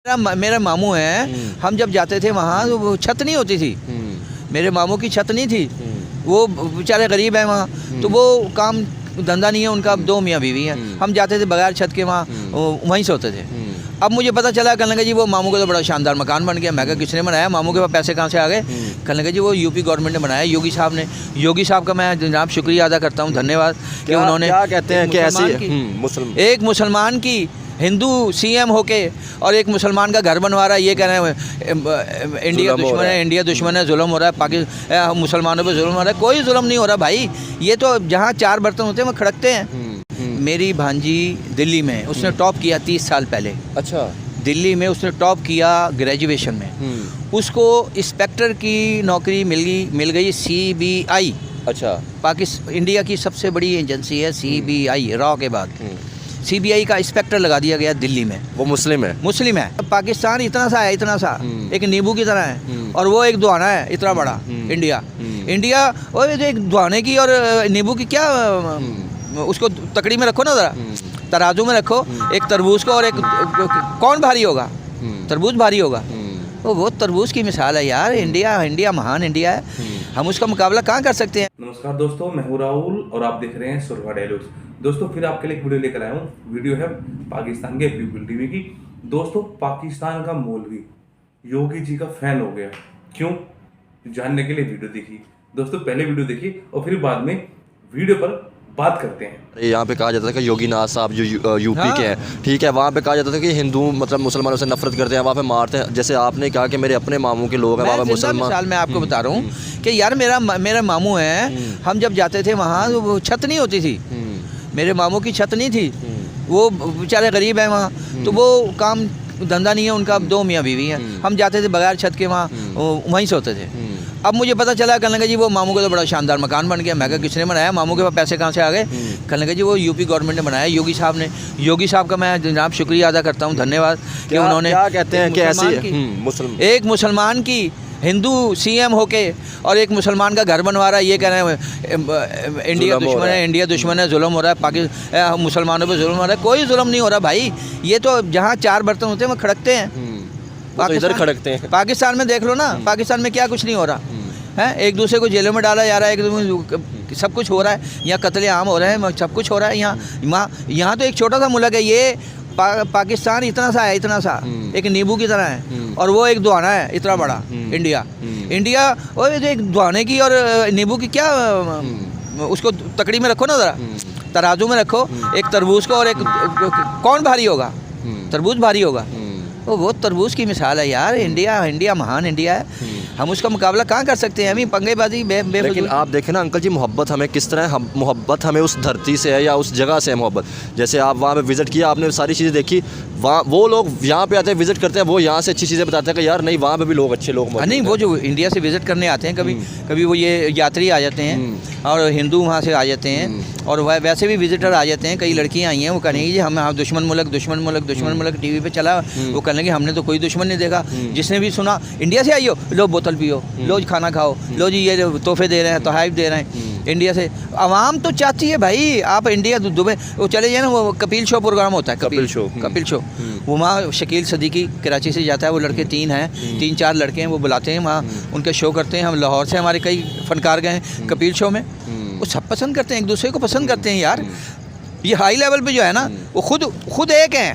मेरा मामू है, हम जब जाते थे वहाँ तो वो छत नहीं होती थी। मेरे मामू की छत नहीं थी, वो बेचारे गरीब हैं वहाँ, तो वो काम धंधा नहीं है उनका, 2 मियाँ बीवी हैं। हम जाते थे बगैर छत के वहाँ, वहीं सोते थे। अब मुझे पता चला, कहने लगे जी वो मामू का तो बड़ा शानदार मकान बन गया। मैं कहा किसने बनाया, मामू के पास पैसे कहाँ से आ गए? कहने लगे जी वो यूपी गवर्नमेंट ने बनाया, योगी साहब ने। योगी साहब का मैं जनाब शुक्रिया अदा करता हूँ, धन्यवाद कि उन्होंने, क्या कहते हैं कि ऐसी एक मुसलमान की हिंदू सीएम होके और एक मुसलमान का घर बनवा रहा है, ये कह रहे हैं इंडिया दुश्मन है, इंडिया दुश्मन है, जुल्म हो रहा है, पाकिस्तान मुसलमानों पे जुल्म हो रहा है। कोई जुल्म नहीं हो रहा भाई, ये तो जहाँ 4 बर्तन होते हैं वो खड़कते हैं। मेरी भांजी दिल्ली में, उसने टॉप किया 30 साल पहले। अच्छा, दिल्ली में उसने टॉप किया ग्रेजुएशन में। उसको इंस्पेक्टर की नौकरी मिल गई CBI। अच्छा, पाकिस्तान इंडिया की सबसे बड़ी एजेंसी है CBI, रॉ के बाद। CBI का इंस्पेक्टर लगा दिया गया दिल्ली में। वो मुस्लिम है। पाकिस्तान इतना सा है, इतना सा, एक नींबू की तरह है, और वो एक दुआना है इतना बड़ा। इंडिया और एक दुआने की और नींबू की क्या, उसको तकड़ी में रखो ना, ज़रा तराजू में रखो, एक तरबूज को और एक, कौन भारी होगा? तरबूज भारी होगा। वो तरबूज की मिसाल है यार। इंडिया महान इंडिया है, हम उसका मुकाबला कहाँ कर सकते हैं? नमस्कार दोस्तों, मैं हूं राहुल और आप देख रहे हैं सुरभा डायलॉग्स। दोस्तों फिर आपके लिए एक वीडियो लेकर आया हूं। वीडियो है पाकिस्तान के पीपल टीवी की। दोस्तों पाकिस्तान का मौलवी योगी जी का फैन हो गया, क्यों? जानने के लिए वीडियो देखिए। दोस्तों पहले वीडियो देखिए और फिर बाद में वीडियो पर बात करते हैं। यहाँ पे कहा जाता था कि योगी नाथ साहब जो यूपी के हैं, ठीक है, वहाँ पे कहा जाता था कि हिंदू मतलब मुसलमानों से नफरत करते हैं, वहाँ पे मारते हैं। जैसे आपने कहा कि मेरे अपने मामू के लोग हैं वहाँ पे मुसलमान। मिसाल मैं आपको बता रहा हूँ कि यार मेरा मामू है, हम जब जाते थे वहाँ तो वो छत नहीं होती थी। मेरे मामू की छत नहीं थी, वो बेचारे गरीब हैं वहाँ, तो वो काम धंधा नहीं है उनका, 2 मियाँ बीवी हैं। हम जाते थे बगैर छत के वहाँ, वहीं सोते थे। अब मुझे पता चला, कहने लगे जी वो मामू का तो बड़ा शानदार मकान बन गया। मैं कहा किसने बनाया, मामू के पास पैसे कहाँ से आ गए? कहने लगे जी वो यूपी गवर्नमेंट ने बनाया, योगी साहब ने। योगी साहब का मैं जनाब शुक्रिया अदा करता हूँ, धन्यवाद कि उन्होंने, क्या कहते हैं कि ऐसी एक मुसलमान की हिंदू सीएम होके और एक मुसलमान का घर बनवा रहा है, ये कह रहे हैं इंडिया दुश्मन है, इंडिया दुश्मन है, जुल्म हो रहा है, पाकिस्तान मुसलमानों पे जुल्म हो रहा है। कोई जुल्म नहीं हो रहा भाई, ये तो जहाँ 4 बर्तन होते हैं वो खड़कते हैं। तो इधर खड़कते हैं। पाकिस्तान में देख लो ना, पाकिस्तान में क्या कुछ नहीं हो रहा है। एक दूसरे को जेलों में डाला जा रहा है, सब कुछ हो रहा है। यहाँ कत्ले आम हो रहे हैं, सब कुछ हो रहा है। यहाँ तो एक छोटा सा मुल्क है ये, पाकिस्तान इतना सा है, इतना सा, एक नींबू की तरह है, और वो एक दुआना है इतना बड़ा। इंडिया और एक दुआने की और नींबू की क्या, उसको तकड़ी में रखो ना, ज़रा तराजू में रखो, एक तरबूज को और एक, कौन भारी होगा? तरबूज भारी होगा। वो तरबूज की मिसाल है यार। इंडिया महान इंडिया है, हम उसका मुकाबला कहाँ कर सकते हैं? हम ही पंगेबाजी लेकिन आप देखें ना अंकल जी, मोहब्बत हमें किस तरह, मोहब्बत हमें उस धरती से है या उस जगह से है मोहब्बत। जैसे आप वहाँ पे विज़िट किया, आपने सारी चीज़ें देखी, वहाँ वो लोग यहाँ पे आते हैं विज़िट करते हैं, वो यहाँ से अच्छी चीज़ें बताते हैं कि यार नहीं वहाँ पे भी लोग अच्छे लोग मौजूद हैं। नहीं, वो जो इंडिया से विज़िट करने आते हैं, कभी वो ये यात्री आ जाते हैं और हिंदू वहाँ से आ जाते हैं, और वैसे भी विजिटर आ जाते हैं। कई लड़कियाँ आई हैं, वो कहेंगी जी हम दुश्मन मुल्क टीवी पे चला, वो कहेंगे हमने तो कोई दुश्मन नहीं देखा। जिसने भी सुना इंडिया से आई हो, लो बोतल पियो, लो खाना खाओ, लो जी ये तोहफे दे रहे हैं, तोहफ़ दे रहे हैं। इंडिया से आवाम तो चाहती है भाई, आप इंडिया दुबई वो चले जाए ना, वो कपिल शो प्रोग्राम होता है, कपिल शो वो वहाँ शकील सदीकी कराची से जाता है, वो लड़के 3-4 लड़के हैं, वो बुलाते हैं वहाँ, उनके शो करते हैं। हम लाहौर से हमारे कई फनकार गए हैं कपिल शो में, वो सब पसंद करते हैं, एक दूसरे को पसंद करते हैं यार। ये हाई लेवल पे जो है ना, वो खुद एक हैं,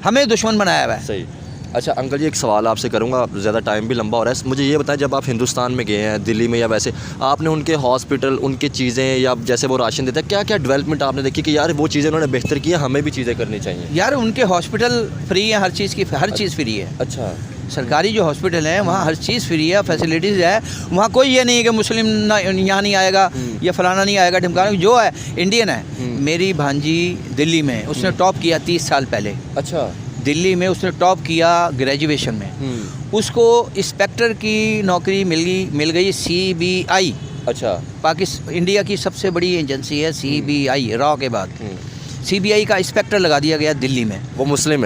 हमें दुश्मन बनाया हुआ है। सही। अच्छा अंकल जी, एक सवाल आपसे करूंगा, ज़्यादा टाइम भी लंबा हो रहा है, मुझे ये बताएं, जब आप हिंदुस्तान में गए हैं, दिल्ली में या वैसे, आपने उनके हॉस्पिटल, उनकी चीज़ें या जैसे वो राशन देते हैं, क्या क्या डेवलपमेंट आपने देखी कि यार वो चीज़ें उन्होंने बेहतर की है, हमें भी चीज़ें करनी चाहिए? यार उनके हॉस्पिटल फ्री है, हर चीज़ फ्री है। अच्छा, सरकारी जो हॉस्पिटल है वहाँ हर चीज़ फ्री है, फैसिलिटीज़ है वहाँ। कोई ये नहीं है कि मुस्लिम यहाँ नहीं आएगा या फलाना नहीं आएगा, ढिमकाना, जो है इंडियन है। मेरी भांजी दिल्ली में, उसने टॉप किया 30 साल पहले। अच्छा, दिल्ली में उसने टॉप किया ग्रेजुएशन में। उसको इंस्पेक्टर की नौकरी मिल गई CBI। अच्छा, पाकिस्तान इंडिया की सबसे बड़ी एजेंसी है CBI, रॉ के बाद। CBI का इंस्पेक्टर लगा दिया गया दिल्ली में। वो मुस्लिम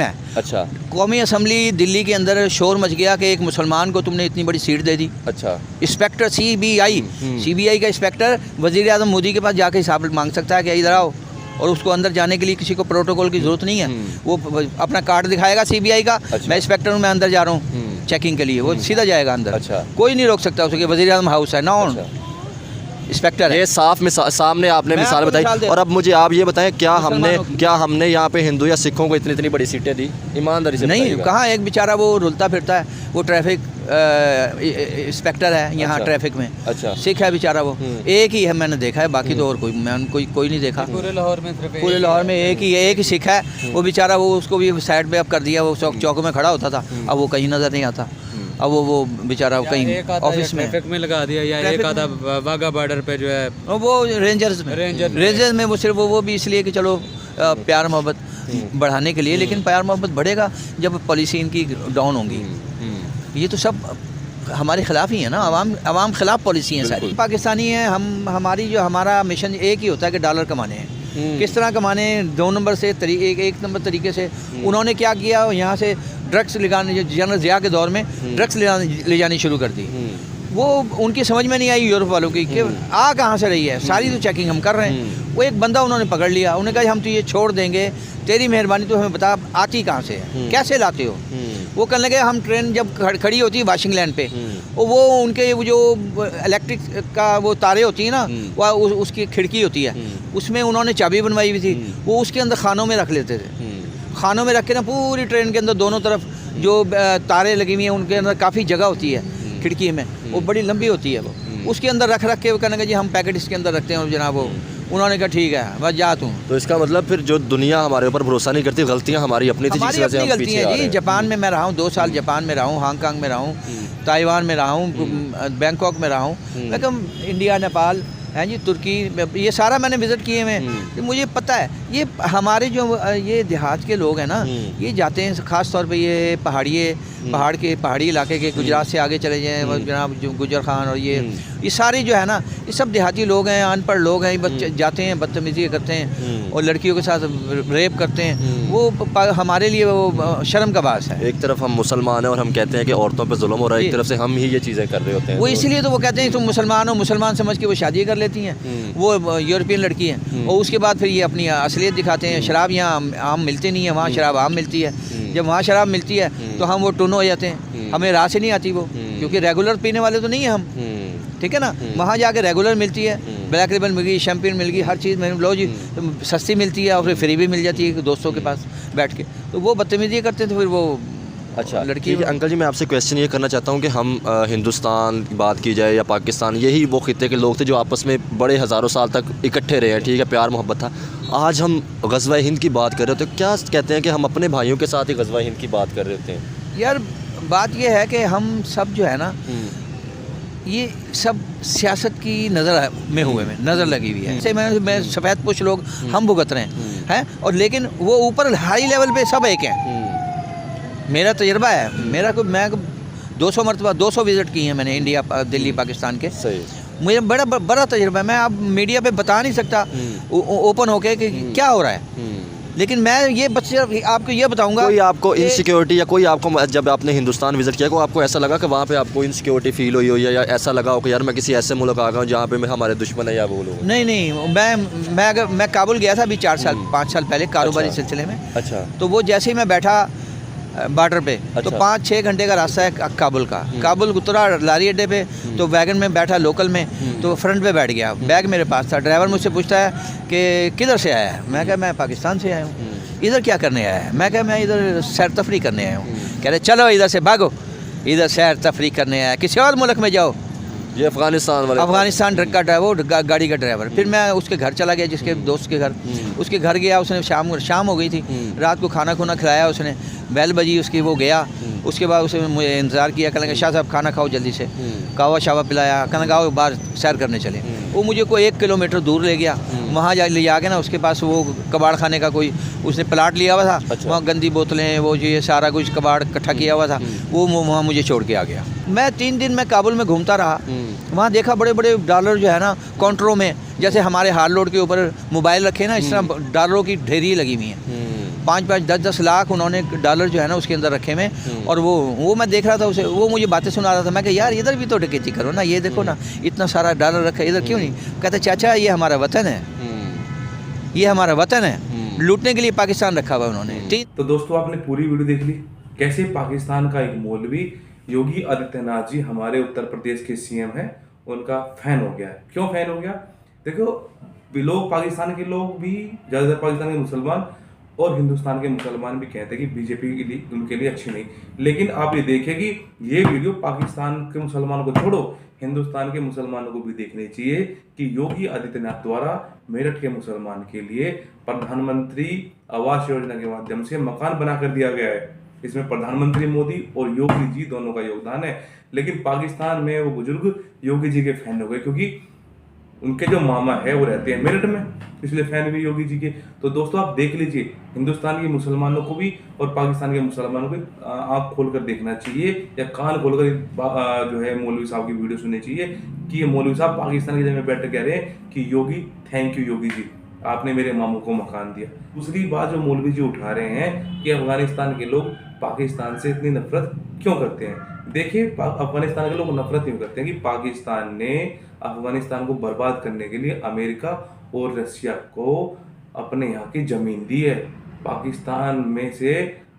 है। अच्छा, कौमी असम्बली दिल्ली के अंदर शोर मच गया कि एक मुसलमान को तुमने इतनी बड़ी सीट दे दी। अच्छा, इंस्पेक्टर CBI का इंस्पेक्टर वज़ीर आज़म मोदी के पास जाके हिसाब मांग सकता है कि इधर आओ, और उसको अंदर जाने के लिए किसी को प्रोटोकॉल की ज़रूरत नहीं है। वो अपना कार्ड दिखाएगा CBI का, मैं इंस्पेक्टर हूँ, मैं अंदर जा रहा हूँ चेकिंग के लिए, वो सीधा जाएगा अंदर। अच्छा। कोई नहीं रोक सकता उसे कि वज़ीर आज़म हाउस है, नॉन इंस्पेक्टर है। ये साफ सामने आपने मैं मिसाल आपको बताई। मिसाल दे- और अब मुझे आप ये बताएं, क्या मुसलमानों की। हमने यहाँ पे हिंदू या सिखों को इतनी बड़ी सीटें दी? ईमानदारी से नहीं, बताइएगा। कहाँ, एक बेचारा वो रुलता फिरता है, वो ट्रैफिक इंस्पेक्टर है यहाँ अच्छा। ट्रैफिक में, अच्छा। सिख है बेचारा वो, एक ही है मैंने देखा है, बाकी तो और कोई नहीं देखा। पूरे लाहौर में सिर्फ पूरे लाहौर में एक ही सिख है, वो बेचारा, वो उसको भी साइड पे अब कर दिया, वो चौक में खड़ा होता था, अब वो कहीं नज़र नहीं आता, अब वो बेचारा कहीं ऑफिस में, ट्रैफिक में लगा दिया, या ट्रैफिक एक आधा वाघा बॉर्डर पे जो है और वो रेंजर्स में वो सिर्फ वो भी इसलिए कि चलो प्यार मोहब्बत बढ़ाने के लिए, लेकिन प्यार मोहब्बत बढ़ेगा जब पॉलिसी इनकी डाउन होंगी। ये तो सब हमारे खिलाफ ही है ना, अवाम खिलाफ पॉलिसी है सारी। पाकिस्तानी है हम, हमारा मिशन एक ही होता है कि डॉलर कमाने हैं। किस तरह कमाने, 2 नंबर से एक नंबर तरीके से। उन्होंने क्या किया, यहाँ से ड्रग्स लगाने, जनरल ज़िया के दौर में ड्रग्स ले जानी शुरू कर दी। वो उनकी समझ में नहीं आई यूरोप वालों की कि आ कहाँ से रही है, सारी तो चेकिंग हम कर रहे हैं। वो एक बंदा उन्होंने पकड़ लिया, उन्होंने कहा हम तो ये छोड़ देंगे, तेरी मेहरबानी, तो हमें बता आती कहाँ से है, कैसे लाते हो। वो कहने लगे हम ट्रेन जब खड़ी होती है वाशिंग लैंड पे, वो उनके जो इलेक्ट्रिक का वो तारे होती हैं ना, वो उसकी खिड़की होती है, उसमें उन्होंने चाबी बनवाई हुई थी, वो उसके अंदर खानों में रख लेते थे। खानों में रख के ना पूरी ट्रेन के अंदर दोनों तरफ जो तारे लगी हुई हैं, उनके अंदर काफ़ी जगह होती है खिड़की में, वो बड़ी लंबी होती है, वो उसके अंदर रख के वो कहने लगे जी हम पैकेट इसके अंदर रखते हैं। और जनाब वो उन्होंने कहा ठीक है बस जा तू। तो इसका मतलब फिर जो दुनिया हमारे ऊपर भरोसा नहीं करती, गलतियाँ हमारी अपनी थी, हमारी अपनी गलतियाँ जी। जापान में मैं रहा हूँ 2 साल, जापान में रहा हूँ, हांगकांग में रहा हूँ, ताइवान में रहा हूँ, बैंकॉक में रहा हूँ, मैं कहा इंडिया, नेपाल हैं जी, तुर्की, ये सारा मैंने विज़िट किए हैं। तो मुझे पता है ये हमारे जो ये देहात के लोग हैं ना, ये जाते हैं ख़ास तौर पे ये पहाड़ी इलाके के, गुजरात से आगे चले जाएँ जनाब जो गुजर खान और ये सारे जो है ना, ये सब देहाती लोग हैं, अनपढ़ लोग हैं, बच्चे जाते हैं बदतमीज़ी करते हैं और लड़कियों के साथ रेप करते हैं। वो हमारे लिए वो शर्म का बात है। एक तरफ हम मुसलमान हैं और हम कहते हैं कि औरतों पर जुल्म हो रहा है, एक तरफ से हम ही ये चीज़ें कर रहे होते हैं। वो इसीलिए तो वो कहते हैं तुम मुसलमान हो, मुसलमान समझ के वो शादी कर लेती हैं, वो यूरोपियन लड़की हैं, और उसके बाद फिर ये अपनी असलियत दिखाते हैं। शराब यहाँ आम मिलती नहीं है, वहाँ शराब आम मिलती है। जब वहाँ शराब मिलती है तो हम वो टुन हो जाते हैं, हमें राह से नहीं आती वो, क्योंकि रेगुलर पीने वाले तो नहीं है हम, ठीक है ना। वहाँ जाके रेगुलर मिलती है, ब्लैक रिबन मिल गई, शैम्पेन मिल गई, हर चीज़ में लो जी सस्ती मिलती है और फिर फ्री भी मिल जाती है दोस्तों के पास बैठ के, तो वो बदतमीजी करते हैं। तो फिर वो अच्छा लड़की। अंकल जी, मैं आपसे क्वेश्चन ये करना चाहता हूँ कि हम हिंदुस्तान की बात की जाए या पाकिस्तान, यही वो खित्ते के लोग थे जो आपस में बड़े हज़ारों साल तक इकट्ठे रहे हैं, ठीक है, प्यार मोहब्बत था। आज हम ग़ज़वा हिंद की बात कर रहे होते हैं, क्या कहते हैं कि हम अपने भाइयों के साथ ही ग़ज़वा हिंद की बात कर रहे होते हैं? यार बात ये है कि हम सब जो है ना, ये सब सियासत की नज़र लगी हुई है। जैसे मैं सफ़ेद पोश लोग हम भुगत रहे हैं, और लेकिन वो ऊपर हाई लेवल पे सब एक हैं। मेरा तजर्बा है, मैं 200 मरतबा 200 विज़िट की हैं मैंने, इंडिया, दिल्ली, पाकिस्तान के। सही। मुझे बड़ा तजर्बा है। मैं अब मीडिया पे बता नहीं सकता ओपन होके कि क्या हो रहा है, लेकिन मैं ये बस आपको ये बताऊंगा। कोई आपको इनसिक्योरिटी या कोई आपको, जब आपने हिंदुस्तान विज़िट किया, को आपको ऐसा लगा कि वहाँ पे आपको इनसिक्योरिटी फील हुई हो, या ऐसा लगा हो कि यार मैं किसी ऐसे मुल्क आ गया हूँ जहाँ पे हमारे दुश्मन है या वो लोग? नहीं, मैं काबुल गया था अभी 5 साल पहले कारोबारी सिलसिले में। अच्छा। तो वो जैसे ही मैं बैठा बॉर्डर पे, तो 5-6 घंटे का रास्ता है काबुल का। काबुल उतरा लारी अड्डे पे, तो वैगन में बैठा लोकल में, तो फ्रंट पे बैठ गया, बैग मेरे पास था। ड्राइवर मुझसे पूछता है कि किधर से आया है? मैं कहा मैं पाकिस्तान से आया हूँ। इधर क्या करने आया है? मैं कहा मैं इधर सैर तफरी करने आया हूँ। कह रहे चलो इधर से भागो, इधर सैर तफरी करने आया, किसी और मुल्क में जाओ। ये अफगानिस्तान ट्रक का ड्राइवर, गाड़ी का ड्राइवर। फिर मैं उसके घर चला गया, जिसके दोस्त के घर, उसके घर गया। उसने शाम हो गई थी, रात को खाना खिलाया उसने, बेल बजी उसकी, वो गया। उसके बाद उसने मुझे इंतज़ार किया, कहने लगा शाह साहब खाना खाओ जल्दी से, कावा शावा पिलाया, कहने लगा बाहर सैर करने चले। वो मुझे कोई 1 किलोमीटर दूर ले गया, वहाँ ले जाके ना उसके पास वो कबाड़ खाने का कोई उसने प्लाट लिया हुआ था। अच्छा। वहाँ गंदी बोतलें, वो ये सारा कुछ कबाड़ इकट्ठा किया हुआ था, वो वहाँ मुझे छोड़ के आ गया। मैं 3 दिन मैं काबुल में घूमता रहा, वहाँ देखा बड़े बड़े डॉलर जो है ना काउंटरों में, जैसे हमारे हार्ड लोड के ऊपर मोबाइल रखे ना, इस तरह डॉलरों की ढेरी लगी हुई है। 5-5, 10-10 लाख उन्होंने डॉलर जो है ना उसके अंदर रखे में। और वो मैं देख रहा था उसे, वो मुझे बातें सुना रहा था। मैं कहा यार इधर भी तो डकैती करो ना, ये देखो ना इतना सारा डॉलर रखा है, इधर क्यों नहीं? कहते चाचा ये हमारा वतन है, ये हमारा वतन है, लूटने के लिए पाकिस्तान रखा हुआ है उन्होंने। ठीक। तो दोस्तों आपने पूरी वीडियो देख ली, कैसे पाकिस्तान का एक मौलवी योगी आदित्यनाथ जी हमारे उत्तर प्रदेश के सीएम हैं, उनका फैन हो गया है। क्यों फैन हो गया? देखो, लोग पाकिस्तान के लोग भी, ज़्यादातर पाकिस्तान के मुसलमान और हिंदुस्तान के मुसलमान भी कहते हैं कि बीजेपी के लिए उनके लिए अच्छी नहीं। लेकिन आप ये देखिए कि ये वीडियो पाकिस्तान के मुसलमानों को छोड़ो, हिंदुस्तान के मुसलमानों को भी देखनी चाहिए कि योगी आदित्यनाथ द्वारा मेरठ के मुसलमान के लिए प्रधानमंत्री आवास योजना के माध्यम से मकान बना कर दिया गया है। इसमें प्रधानमंत्री मोदी और योगी जी दोनों का योगदान है। लेकिन पाकिस्तान में वो बुजुर्ग योगी जी के फैन हो गए, क्योंकि उनके जो मामा है वो रहते हैं मेरठ में, इसलिए फैन भी योगी जी के। तो दोस्तों आप देख लीजिए, हिंदुस्तान के मुसलमानों को भी और पाकिस्तान के मुसलमानों को आँख खोलकर देखना चाहिए या कान खोलकर जो है मौलवी साहब की वीडियो सुननी चाहिए कि ये मौलवी साहब पाकिस्तान की जगह बैठ कर कह रहे हैं कि योगी, थैंक यू योगी जी, आपने मेरे मामू को मकान दिया। दूसरी बात जो मौलवी जी उठा रहे हैं कि अफगानिस्तान के लोग पाकिस्तान से इतनी नफरत क्यों करते हैं। देखिए, अफगानिस्तान के लोग नफरत क्यों करते हैं कि पाकिस्तान ने अफगानिस्तान को बर्बाद करने के लिए अमेरिका और रशिया को अपने यहाँ की ज़मीन दी है। पाकिस्तान में से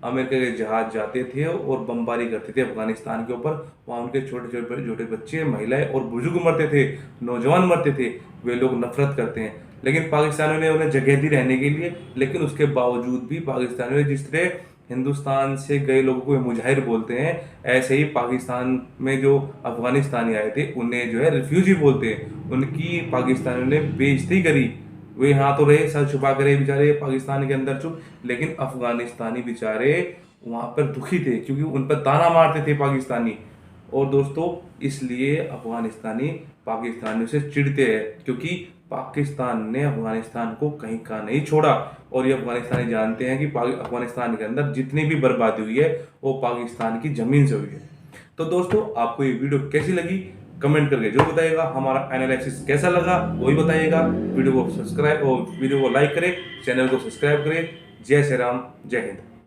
अमेरिका के जहाज जाते थे और बमबारी करते थे अफगानिस्तान के ऊपर। वहाँ उनके छोटे छोटे बच्चे, महिलाएं और बुजुर्ग मरते थे, नौजवान मरते थे। वे लोग नफरत करते हैं, लेकिन पाकिस्तानियों ने उन्हें जगह दी रहने के लिए। लेकिन उसके बावजूद भी पाकिस्तानियों ने, जिस तरह हिंदुस्तान से गए लोगों को मुजाहिर बोलते हैं, ऐसे ही पाकिस्तान में जो अफगानिस्तानी आए थे उन्हें जो है रिफ्यूजी बोलते हैं। उनकी पाकिस्तानियों ने बेइज्जती करी। वे यहाँ तो रहे, सर छुपा करे बेचारे पाकिस्तान के अंदर चुप, लेकिन अफगानिस्तानी बेचारे वहाँ पर दुखी थे क्योंकि उन पर ताना मारते थे पाकिस्तानी। और दोस्तों इसलिए अफगानिस्तानी पाकिस्तानियों से चिढ़ते हैं, क्योंकि पाकिस्तान ने अफगानिस्तान को कहीं का नहीं छोड़ा। और ये अफगानिस्तानी जानते हैं कि अफगानिस्तान के अंदर जितनी भी बर्बादी हुई है वो पाकिस्तान की ज़मीन से हुई है। तो दोस्तों आपको ये वीडियो कैसी लगी कमेंट करके जो बताइएगा। हमारा एनालिसिस कैसा लगा वो भी बताइएगा। वीडियो को सब्सक्राइब और वीडियो को लाइक करें, चैनल को सब्सक्राइब करें। जय श्री राम, जय हिंद।